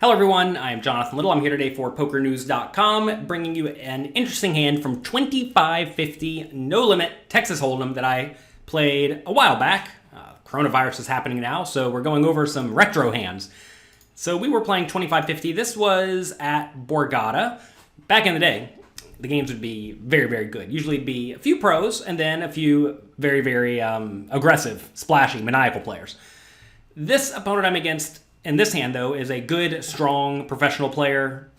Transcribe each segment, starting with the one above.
Hello everyone, I'm Jonathan Little. I'm here today for PokerNews.com, bringing you an interesting hand from 2550 No Limit Texas Hold'em that I played a while back. Coronavirus is happening now, so we're going over some retro hands. So we were playing 2550. This was at Borgata. Back in the day, the games would be very, very good. Usually it'd be a few pros and then a few very, very aggressive, splashy, maniacal players. This opponent I'm against in this hand, though, is a good, strong, professional player,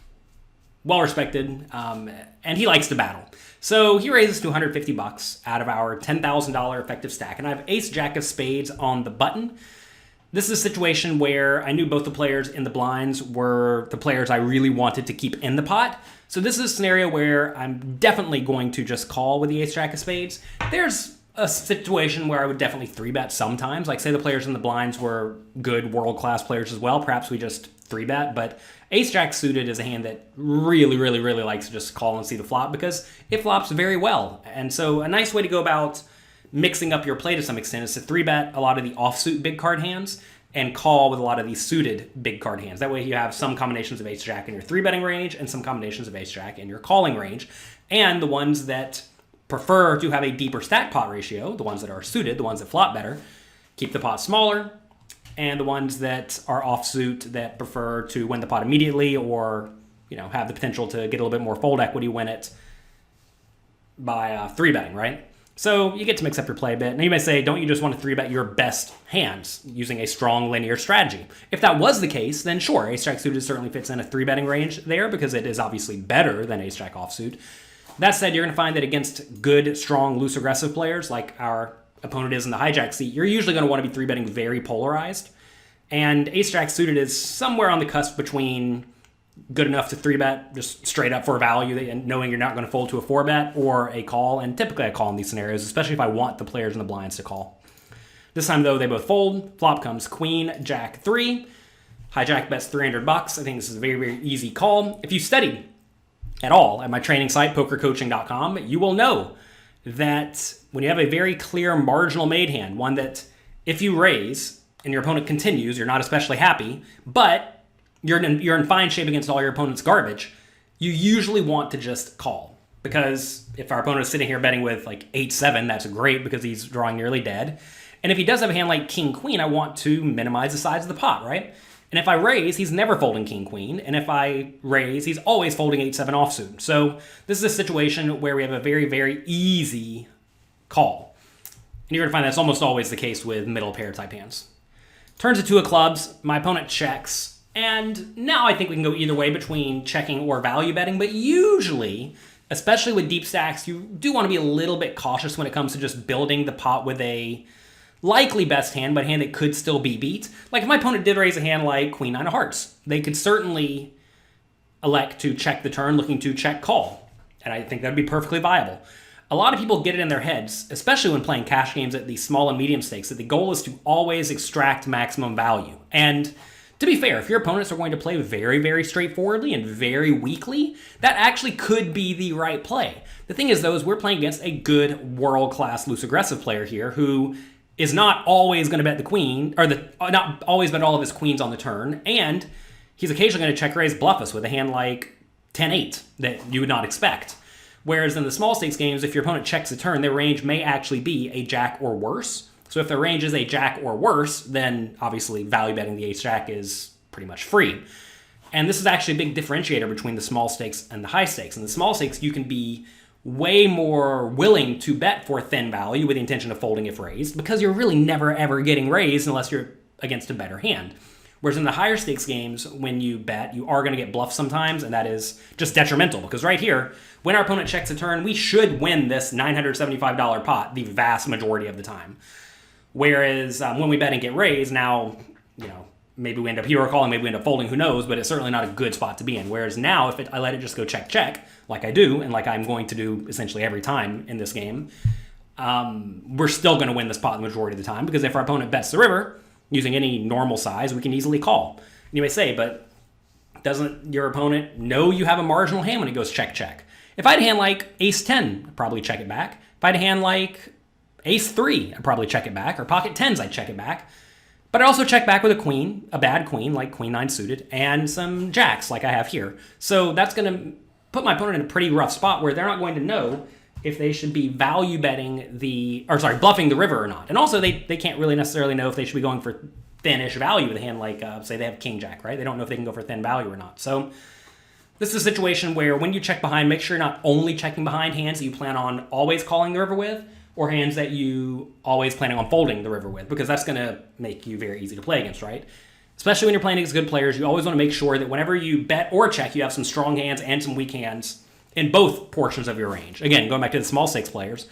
well-respected, and he likes to battle. So he raises to $150 out of our $10,000 effective stack, and I have Ace-Jack of spades on the button. This is a situation where I knew both the players in the blinds were the players I really wanted to keep in the pot. So this is a scenario where I'm definitely going to just call with the Ace-Jack of spades. There's a situation where I would definitely 3-bet sometimes. Like, say the players in the blinds were good world-class players as well. Perhaps we just 3-bet, but Ace-Jack suited is a hand that really, really, really likes to just call and see the flop because it flops very well. And so a nice way to go about mixing up your play to some extent is to 3-bet a lot of the offsuit big card hands and call with a lot of these suited big card hands. That way you have some combinations of Ace-Jack in your 3-betting range and some combinations of Ace-Jack in your calling range. And the ones that prefer to have a deeper stack pot ratio, the ones that are suited, the ones that flop better, keep the pot smaller, and the ones that are offsuit that prefer to win the pot immediately or, have the potential to get a little bit more fold equity win it by 3-betting, right? So you get to mix up your play a bit. Now you may say, don't you just want to 3-bet your best hands using a strong linear strategy? If that was the case, then sure, Ace-Jack suited certainly fits in a 3-betting range there because it is obviously better than Ace-Jack offsuit. That said, you're going to find that against good, strong, loose, aggressive players, like our opponent is in the hijack seat, you're usually going to want to be 3-betting very polarized. And Ace-Jack suited is somewhere on the cusp between good enough to 3-bet, just straight up for value, and knowing you're not going to fold to a 4-bet, or a call, and typically I call in these scenarios, especially if I want the players in the blinds to call. This time, though, they both fold. Flop comes Queen, Jack 3. Hijack bets $300. I think this is a very, very easy call. If you studied at all at my training site, pokercoaching.com, you will know that when you have a very clear marginal made hand, one that if you raise and your opponent continues, you're not especially happy, but you're in fine shape against all your opponent's garbage, you usually want to just call. Because if our opponent is sitting here betting with like 8-7, that's great because he's drawing nearly dead. And if he does have a hand like King-Queen, I want to minimize the size of the pot, right? And if I raise, he's never folding King-Queen. And if I raise, he's always folding 8-7 offsuit. So this is a situation where we have a very, very easy call. And you're going to find that's almost always the case with middle pair type hands. Turns to 2 of clubs. My opponent checks. And now I think we can go either way between checking or value betting. But usually, especially with deep stacks, you do want to be a little bit cautious when it comes to just building the pot with a likely best hand, but a hand that could still be beat. Like if my opponent did raise a hand like Queen 9 of hearts, they could certainly elect to check the turn looking to check call. And I think that would be perfectly viable. A lot of people get it in their heads, especially when playing cash games at the small and medium stakes, that the goal is to always extract maximum value. And to be fair, if your opponents are going to play very, very straightforwardly and very weakly, that actually could be the right play. The thing is, though, is we're playing against a good world-class loose aggressive player here who is not always going to bet the queen, or not always bet all of his queens on the turn, and he's occasionally going to check raise bluff us with a hand like 10-8 that you would not expect. Whereas in the small stakes games, if your opponent checks a turn, their range may actually be a jack or worse. So if their range is a jack or worse, then obviously value betting the ace-jack is pretty much free. And this is actually a big differentiator between the small stakes and the high stakes. In the small stakes, you can be way more willing to bet for thin value with the intention of folding if raised, because you're really never ever getting raised unless you're against a better hand. Whereas in the higher stakes games, when you bet, you are going to get bluffed sometimes, and that is just detrimental, because right here, when our opponent checks a turn, we should win this $975 pot the vast majority of the time. Whereas when we bet and get raised, now, maybe we end up hero calling, maybe we end up folding, who knows, but it's certainly not a good spot to be in. Whereas now, if I let it just go check, like I do, and like I'm going to do essentially every time in this game, we're still going to win this pot the majority of the time, because if our opponent bets the river, using any normal size, we can easily call. And you may say, but doesn't your opponent know you have a marginal hand when it goes check? If I had a hand like ace-10, I'd probably check it back. If I had a hand like ace-3, I'd probably check it back. Or pocket 10s, I'd check it back. But I also check back with a queen, a bad queen, like queen 9 suited, and some jacks, like I have here. So that's going to put my opponent in a pretty rough spot where they're not going to know if they should be value betting bluffing the river or not. And also, they can't really necessarily know if they should be going for thin-ish value with a hand like, say, they have king jack, right? They don't know if they can go for thin value or not. So this is a situation where when you check behind, make sure you're not only checking behind hands that you plan on always calling the river with, or hands that you always planning on folding the river with, because that's going to make you very easy to play against, right? Especially when you're playing against good players, you always want to make sure that whenever you bet or check, you have some strong hands and some weak hands in both portions of your range. Again, going back to the small stakes players,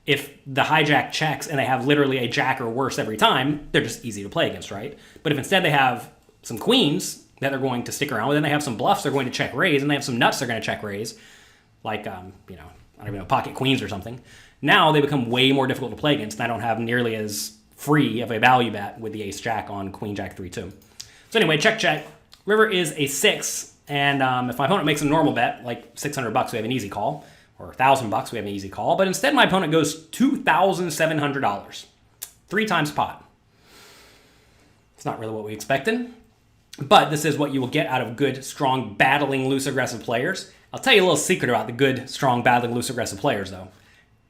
if the hijack checks and they have literally a jack or worse every time, they're just easy to play against, right? But if instead they have some queens that they're going to stick around with, and they have some bluffs they're going to check raise, and they have some nuts they're going to check raise, like, I don't even know, pocket queens or something, now they become way more difficult to play against, and I don't have nearly as free of a value bet with the ace jack on queen jack 3-2. So anyway, check. River is a 6, and if my opponent makes a normal bet, like $600, we have an easy call, or $1,000, we have an easy call, but instead my opponent goes $2,700, 3 times pot. It's not really what we expected, but this is what you will get out of good, strong, battling, loose, aggressive players. I'll tell you a little secret about the good, strong, battling, loose, aggressive players, though.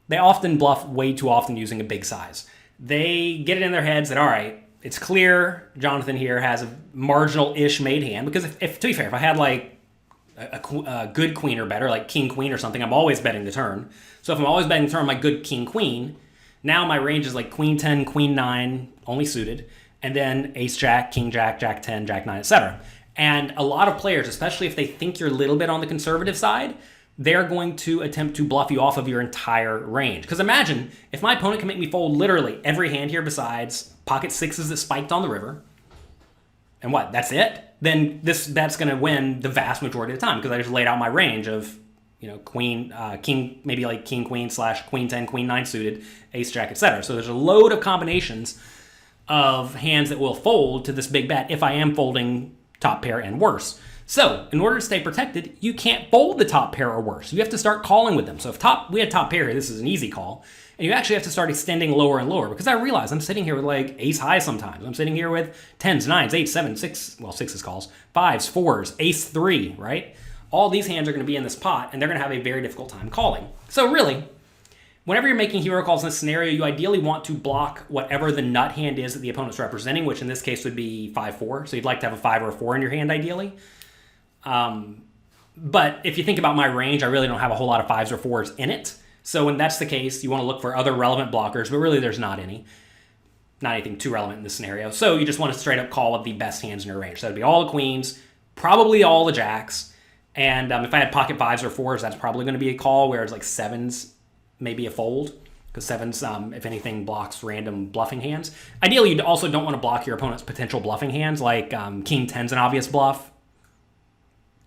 They often bluff way too often using a big size. They get it in their heads that, all right, it's clear Jonathan here has a marginal-ish made hand, because if to be fair, if I had like a good queen or better, like king queen or something, I'm always betting the turn. So if I'm always betting the turn, my good king queen, now my range is like queen 10, queen 9, only suited, and then ace jack, king jack, jack 10, jack 9, etc. And a lot of players, especially if they think you're a little bit on the conservative side, they're going to attempt to bluff you off of your entire range. Because imagine if my opponent can make me fold literally every hand here besides pocket 6s that spiked on the river, and what, that's it? Then that's going to win the vast majority of the time, because I just laid out my range of, queen, king, maybe like king queen / queen 10, queen 9 suited, ace jack, etc. So there's a load of combinations of hands that will fold to this big bet if I am folding top pair and worse. So in order to stay protected, you can't fold the top pair or worse. You have to start calling with them. So if we had top pair here, this is an easy call. And you actually have to start extending lower and lower, because I realize I'm sitting here with like ace high sometimes. I'm sitting here with 10s, 9s, 8s, 7s, 6, well, 6s calls, 5s, 4s, ace 3, right? All these hands are going to be in this pot, and they're going to have a very difficult time calling. So really, whenever you're making hero calls in this scenario, you ideally want to block whatever the nut hand is that the opponent's representing, which in this case would be 5-4. So you'd like to have a 5 or a 4 in your hand, ideally. But if you think about my range, I really don't have a whole lot of 5s or 4s in it. So when that's the case, you want to look for other relevant blockers, but really there's not any. Not anything too relevant in this scenario. So you just want to straight up call with the best hands in your range. So that'd be all the queens, probably all the jacks. And if I had pocket 5s or 4s, that's probably going to be a call, whereas like 7s, maybe a fold. Because 7s, if anything, blocks random bluffing hands. Ideally, you also don't want to block your opponent's potential bluffing hands, like king 10's an obvious bluff,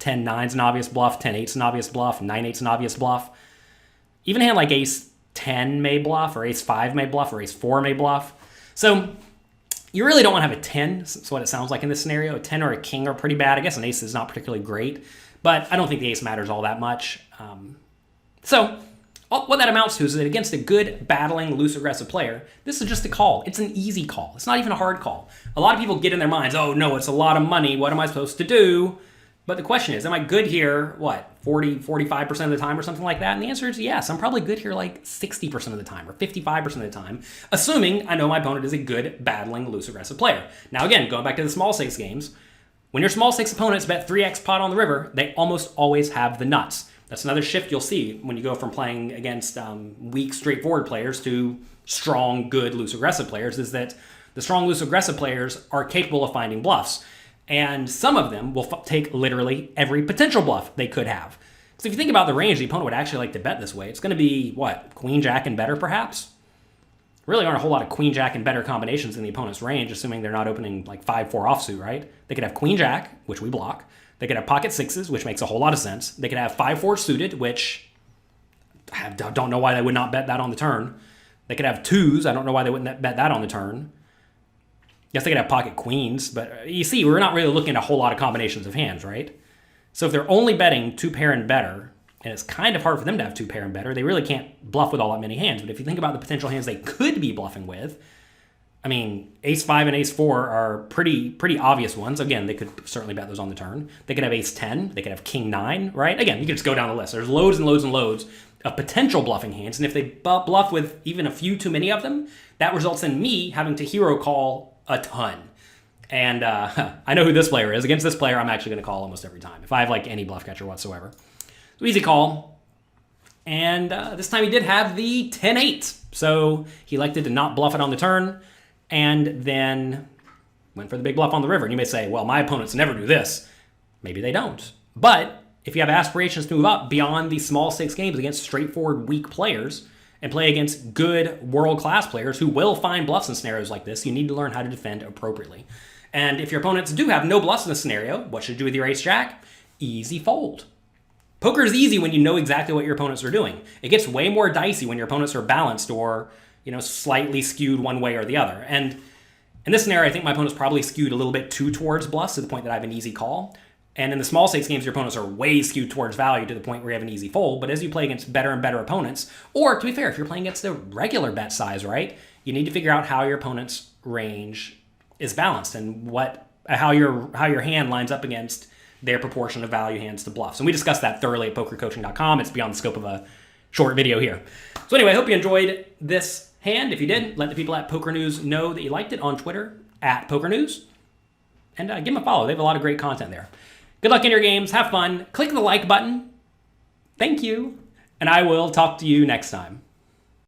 10-9's an obvious bluff, 10-8's an obvious bluff, 9-8's an obvious bluff. Even a hand like ace 10 may bluff, or ace 5 may bluff, or ace 4 may bluff. So you really don't want to have a 10. That's what it sounds like in this scenario. A 10 or a king are pretty bad. I guess an ace is not particularly great, but I don't think the ace matters all that much. So what that amounts to is that against a good, battling, loose, aggressive player, this is just a call. It's an easy call. It's not even a hard call. A lot of people get in their minds, oh no, it's a lot of money. What am I supposed to do? But the question is, am I good here, 45% of the time or something like that? And the answer is yes. I'm probably good here like 60% of the time or 55% of the time, assuming I know my opponent is a good, battling, loose, aggressive player. Now again, going back to the small stakes games, when your small stakes opponents bet 3x pot on the river, they almost always have the nuts. That's another shift you'll see when you go from playing against weak, straightforward players to strong, good, loose, aggressive players, is that the strong, loose, aggressive players are capable of finding bluffs. And some of them will take literally every potential bluff they could have. So if you think about the range the opponent would actually like to bet this way, it's going to be, what, queen, jack, and better perhaps? Really aren't a whole lot of queen, jack, and better combinations in the opponent's range, assuming they're not opening like 5-4 offsuit, right? They could have queen, jack, which we block. They could have pocket 6s, which makes a whole lot of sense. They could have 5-4 suited, which I don't know why they would not bet that on the turn. They could have 2s. I don't know why they wouldn't bet that on the turn. Yes, they could have pocket queens, but you see, we're not really looking at a whole lot of combinations of hands, right? So if they're only betting 2 pair and better, and it's kind of hard for them to have 2 pair and better, they really can't bluff with all that many hands. But if you think about the potential hands they could be bluffing with, I mean, ace-5 and ace-4 are pretty obvious ones. Again, they could certainly bet those on the turn. They could have ace-10. They could have king-9, right? Again, you could just go down the list. There's loads and loads and loads of potential bluffing hands, and if they bluff with even a few too many of them, that results in me having to hero call a ton. And I know who this player is. Against this player, I'm actually going to call almost every time, if I have like any bluff catcher whatsoever. So easy call. And this time he did have the 10-8. So he elected to not bluff it on the turn, and then went for the big bluff on the river. And you may say, well, my opponents never do this. Maybe they don't. But if you have aspirations to move up beyond these small stakes games against straightforward weak players and play against good world-class players who will find bluffs in scenarios like this, you need to learn how to defend appropriately. And if your opponents do have no bluffs in this scenario, what should you do with your ace-jack? Easy fold. Poker is easy when you know exactly what your opponents are doing. It gets way more dicey when your opponents are balanced or, slightly skewed one way or the other. And in this scenario, I think my opponent's probably skewed a little bit too towards bluffs to the point that I have an easy call. And in the small stakes games, your opponents are way skewed towards value to the point where you have an easy fold. But as you play against better and better opponents, or to be fair, if you're playing against the regular bet size, right, you need to figure out how your opponent's range is balanced and how your hand lines up against their proportion of value hands to bluffs. And we discussed that thoroughly at pokercoaching.com. It's beyond the scope of a short video here. So anyway, I hope you enjoyed this hand. If you did, let the people at Poker News know that you liked it on Twitter at Poker News. And give them a follow. They have a lot of great content there. Good luck in your games. Have fun. Click the like button. Thank you. And I will talk to you next time.